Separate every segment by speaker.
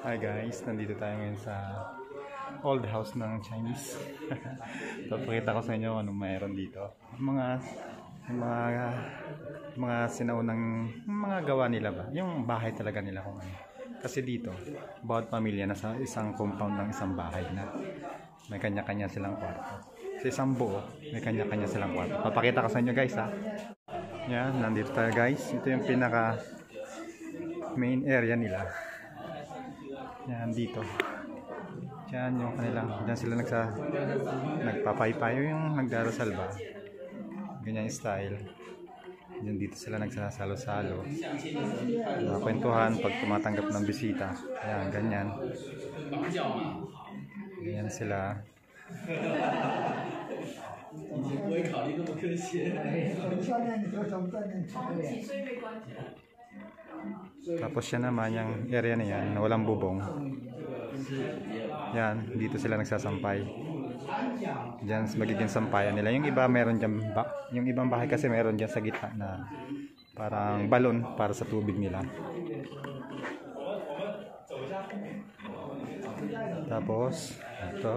Speaker 1: Hi guys, nandito tayo ngayon sa old house ng Chinese. Papakita ko sa inyo anong mayroon dito. Mga sinaunang mga gawa nila ba? Yung bahay talaga nila kung ano. Kasi dito, bawat pamilya nasa isang compound ng isang bahay na may kanya-kanya silang kwarto. Sa isang buo, may kanya-kanya silang kwarto. Papakita ko sa inyo guys ha. Yan, nandito tayo guys. Ito yung pinaka main area nila. Yan dito. Yan yung kanilang, dyan sila nagpapaypayo yung nagdarasal ba. Ganyan style. Yan dito sila nagsasalo-salo. Kwentuhan pag tumatanggap ng bisita. Yan, ganyan. Ganyan sila. Tapos yan naman yung area na yan na walang bubong. Yan, dito sila nagsasampay. Diyan magiging sampayan nila. Yung iba meron dyan, yung ibang bahay kasi meron dyan sa gitna na parang balon para sa tubig nila. Tapos ito,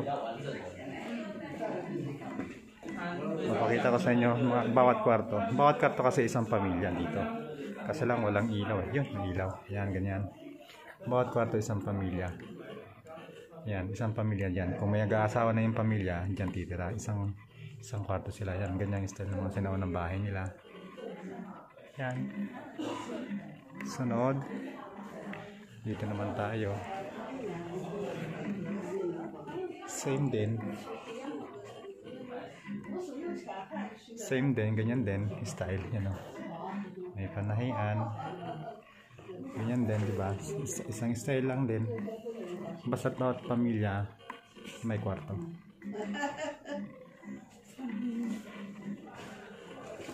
Speaker 1: mapakita ko sa inyo bawat kwarto. Bawat kwarto kasi isang pamilya dito. Kasi lang walang ilaw eh. Yun, may ilaw. Yan, ganyan. Bawat kwarto isang pamilya. Yan, isang pamilya dyan. Kung may nag-aasawa na yung pamilya, dyan titira. Isang kwarto sila. Yan, ganyan yung style ng mga sinaunang bahay nila. Yan. Sunod. Dito naman tayo. Same din. Same din, ganyan din. Style, yan o. May panahian. Ganyan din, di ba? Isang style lang din. Basta't bawat pamilya may kwarto.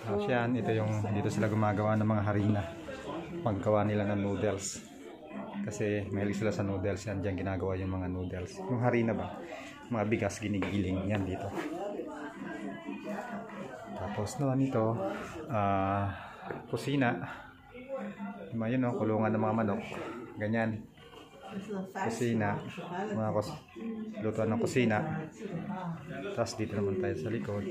Speaker 1: Tapos yan, ito yung dito sila gumagawa ng mga harina. Paggawa nila ng noodles. Kasi mahilig sila sa noodles. Yan, dyan ginagawa yung mga noodles. Yung harina ba? Mga bigas ginigiling. Yan dito. Tapos naman ito, kusina. Yun o, kulungan ng mga manok. Ganyan. Kusina. Mga lutuan ng kusina. Tapos dito naman tayo sa likod.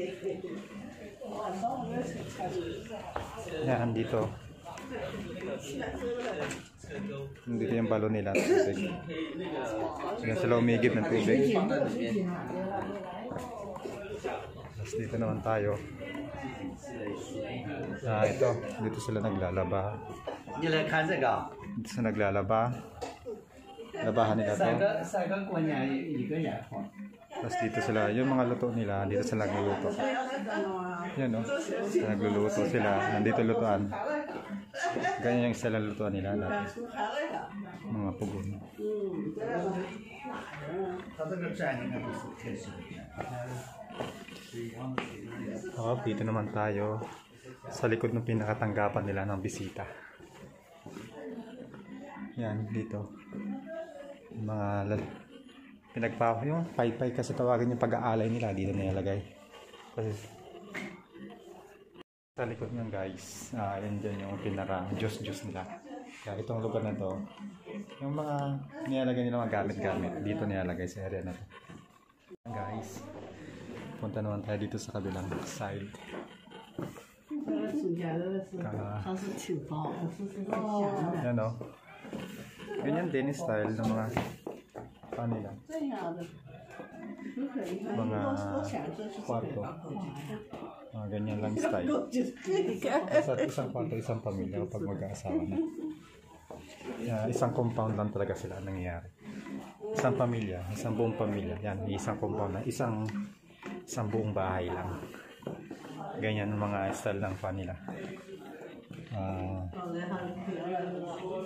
Speaker 1: Yan, dito. Dito yung balon nila. Yan sila umigib ng tubig. Tapos dito naman tayo. Ito, dito sila naglalaba. Dito sila naglalaba. Labahan nila to. Tapos dito sila, yung mga luto nila, dito sila nagluluto. Yan o, nagluluto sila. Nandito lutuan. Ganyan yung sila lutuan nila natin. Mga pugon. Dito naman tayo sa likod ng pinakatanggapan nila ng bisita. Yan, dito. Mga yung paypay kasi tawagin yung pag-aalay nila dito nilalagay. Kasi sa likod niyan guys, yan dyan yung pinaka juice nila. Kaya itong lugar na to, yung mga nilalagay nila mga gamit-gamit dito nilalagay sa area na to. Guys, punta naman tayo dito sa kabilang side. Yan o. Ganyan din style ng mga kanila. Mga kwarto. Ganyan lang style. Sa isang kwarto, isang pamilya kapag mag-aasawa na. Isang compound lang talaga sila nangyayari. Isang pamilya, isang buong pamilya. Yan, isang compound na, isang buong bahay lang. Ganyan mga style ng kanila.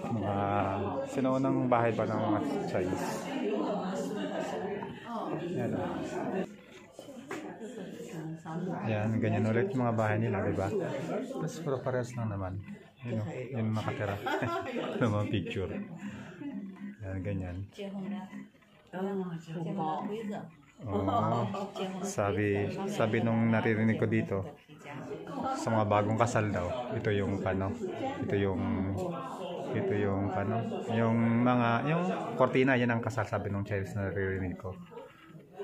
Speaker 1: Mga sinaunang bahay pa ng mga Chinese. Yan, ganyan ulit yung mga bahay nila, diba? Tapos puro parehas lang naman. Yun makatira. Yung mga picture. Yan, ganyan. Sabi nung naririnig ko dito, sa mga bagong kasal daw, ito yung Ito yung yung kortina, yan ang kasal, sabi ng Chinese na naririnig ko.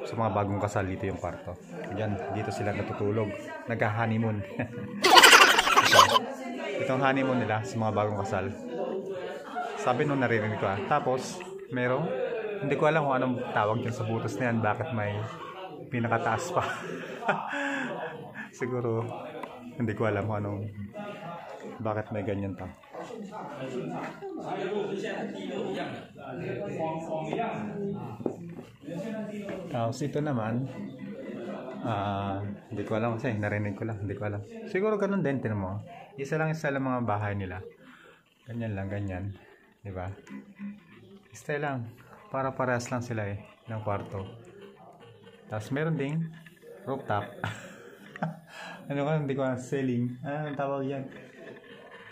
Speaker 1: Sa mga bagong kasal, dito yung kwarto. Yan, dito sila natutulog. Nagha-honeymoon. Itong honeymoon nila sa mga bagong kasal. Sabi nung naririnig ko. Tapos, hindi ko alam kung anong tawag dyan sa butas na yan. Bakit may pinakataas pa. Siguro, hindi ko alam kung bakit may ganyan pa. Tapos ito naman, hindi ko alam kasi narinig ko lang, hindi ko alam. Siguro ganun din, tinan mo. Isa lang mga bahay nila. Ganyan lang, ganyan. Diba? Style lang. Para parehas lang sila ng kwarto. Tapos meron ding rooftop. Ano ka, hindi ko alam, ceiling. Anong tawag yan?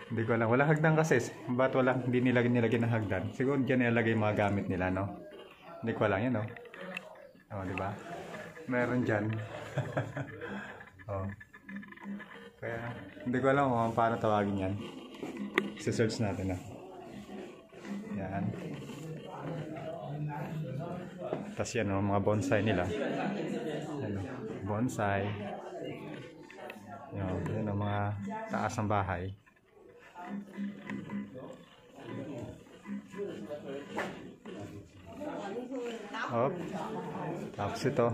Speaker 1: Hindi ko alam. Wala hagdan kasi. Ba't hindi nilagay ng hagdan? Siguro dyan nilagay yung mga gamit nila, no? Hindi ko alam yan, no? Oh, di ba? Meron dyan. Oh. Kaya, hindi ko alam kung paano tawagin yan. Isa-search natin, no? Yan. Tapos yan, no? Mga bonsai nila. Yan, no? Bonsai. Yan, no? Mga taas ng bahay. Oh. Tapos ito.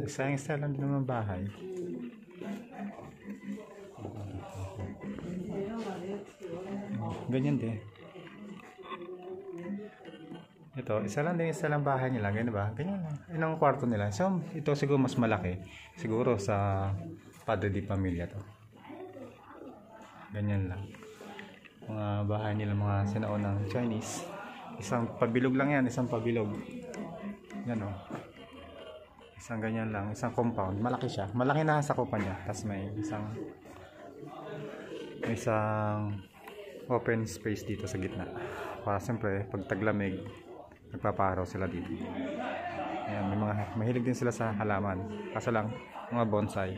Speaker 1: Isang style lang din ng bahay. Ganyan din. Ito, isa lang bahay nila, ganyan ba? Ganyan lang. Ilang kwarto nila. So, ito siguro mas malaki. Siguro sa Padre de Pamilya to. Ganyan lang. Mga bahay nila, mga sinaunang Chinese. Isang pabilog lang yan, isang pabilog. Yan o. Isang ganyan lang, isang compound. Malaki siya. Malaki na sa kupa niya. Tapos may isang open space dito sa gitna. Para siyempre, pag taglamig, nagpaparaw sila dito. Ayan, mahilig din sila sa halaman. Kaso lang, mga bonsai.